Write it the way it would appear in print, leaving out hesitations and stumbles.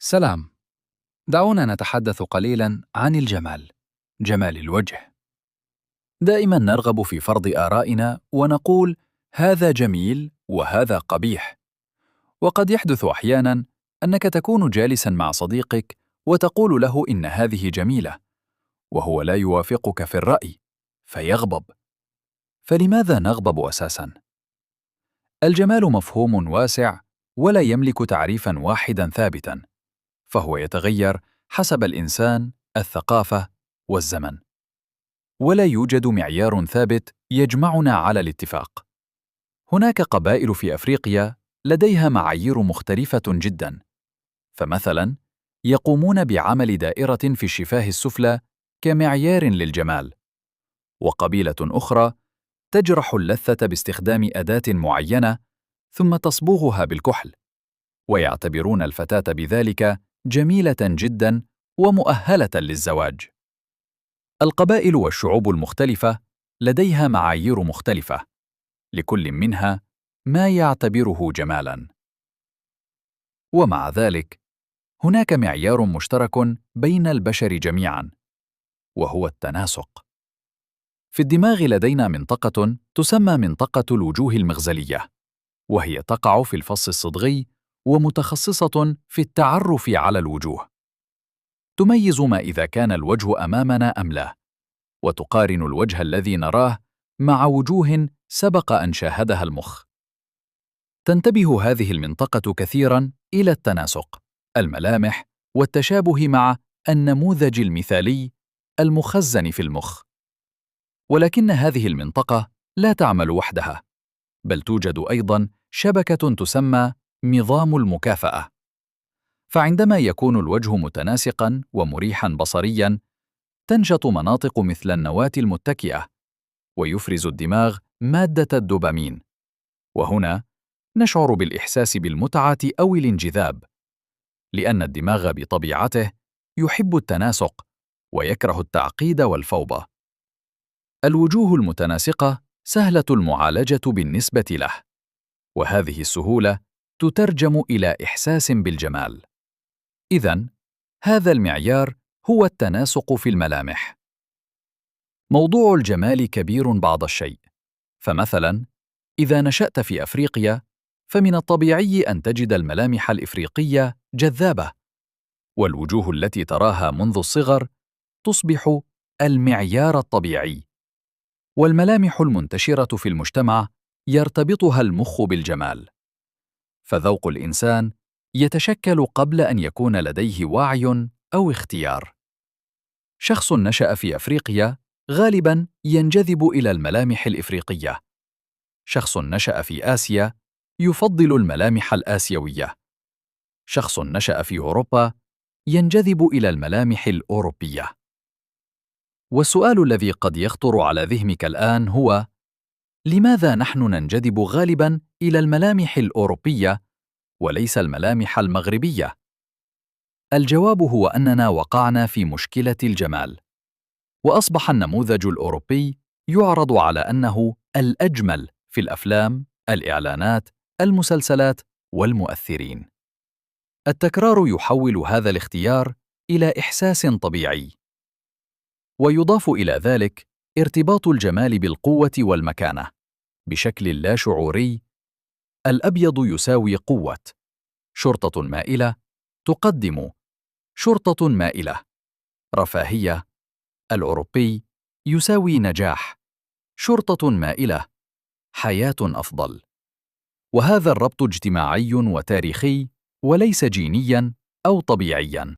سلام. دعونا نتحدث قليلا عن الجمال، جمال الوجه. دائما نرغب في فرض آرائنا ونقول هذا جميل وهذا قبيح. وقد يحدث أحيانا أنك تكون جالسا مع صديقك وتقول له إن هذه جميلة، وهو لا يوافقك في الرأي فيغضب. فلماذا نغضب أساسا؟ الجمال مفهوم واسع ولا يملك تعريفا واحدا ثابتا، فهو يتغير حسب الإنسان، الثقافة، والزمن، ولا يوجد معيار ثابت يجمعنا على الاتفاق. هناك قبائل في أفريقيا لديها معايير مختلفة جدا، فمثلا يقومون بعمل دائرة في الشفاه السفلى كمعيار للجمال، وقبيلة أخرى تجرح اللثة باستخدام أداة معينة ثم تصبغها بالكحل، ويعتبرون الفتاة بذلك جميلة جدا ومؤهلة للزواج. القبائل والشعوب المختلفة لديها معايير مختلفة، لكل منها ما يعتبره جمالا. ومع ذلك هناك معيار مشترك بين البشر جميعا، وهو التناسق. في الدماغ لدينا منطقة تسمى منطقة الوجوه المغزلية، وهي تقع في الفص الصدغي ومتخصصة في التعرف على الوجوه. تميز ما إذا كان الوجه أمامنا أم لا، وتقارن الوجه الذي نراه مع وجوه سبق أن شاهدها المخ. تنتبه هذه المنطقة كثيراً إلى التناسق، الملامح، والتشابه مع النموذج المثالي المخزن في المخ. ولكن هذه المنطقة لا تعمل وحدها، بل توجد أيضاً شبكة تسمى نظام المكافأة. فعندما يكون الوجه متناسقاً ومريحاً بصرياً، تنشط مناطق مثل النواة المتكئة، ويفرز الدماغ مادة الدوبامين، وهنا نشعر بالإحساس بالمتعة أو الانجذاب، لأن الدماغ بطبيعته يحب التناسق ويكره التعقيد والفوضى. الوجوه المتناسقة سهلة المعالجة بالنسبة له، وهذه السهولة تترجم إلى إحساس بالجمال. إذن، هذا المعيار هو التناسق في الملامح. موضوع الجمال كبير بعض الشيء، فمثلا إذا نشأت في أفريقيا فمن الطبيعي أن تجد الملامح الإفريقية جذابة، والوجوه التي تراها منذ الصغر تصبح المعيار الطبيعي. والملامح المنتشرة في المجتمع يرتبطها المخ بالجمال، فذوق الإنسان يتشكل قبل أن يكون لديه وعي أو اختيار. شخص نشأ في أفريقيا غالباً ينجذب إلى الملامح الإفريقية. شخص نشأ في آسيا يفضل الملامح الآسيوية. شخص نشأ في أوروبا ينجذب إلى الملامح الأوروبية. والسؤال الذي قد يخطر على ذهنك الآن هو: لماذا نحن ننجذب غالباً إلى الملامح الأوروبية وليس الملامح المغربية؟ الجواب هو أننا وقعنا في مشكلة الجمال، وأصبح النموذج الأوروبي يعرض على أنه الأجمل في الأفلام، الإعلانات، المسلسلات، والمؤثرين. التكرار يحول هذا الاختيار إلى إحساس طبيعي، ويضاف إلى ذلك ارتباط الجمال بالقوة والمكانة بشكل لا شعوري. الأبيض يساوي قوة، شرطة مائلة تقدم شرطة مائلة. رفاهية، الأوروبي يساوي نجاح، شرطة مائلة، حياة أفضل. وهذا الربط اجتماعي وتاريخي وليس جينياً أو طبيعياً.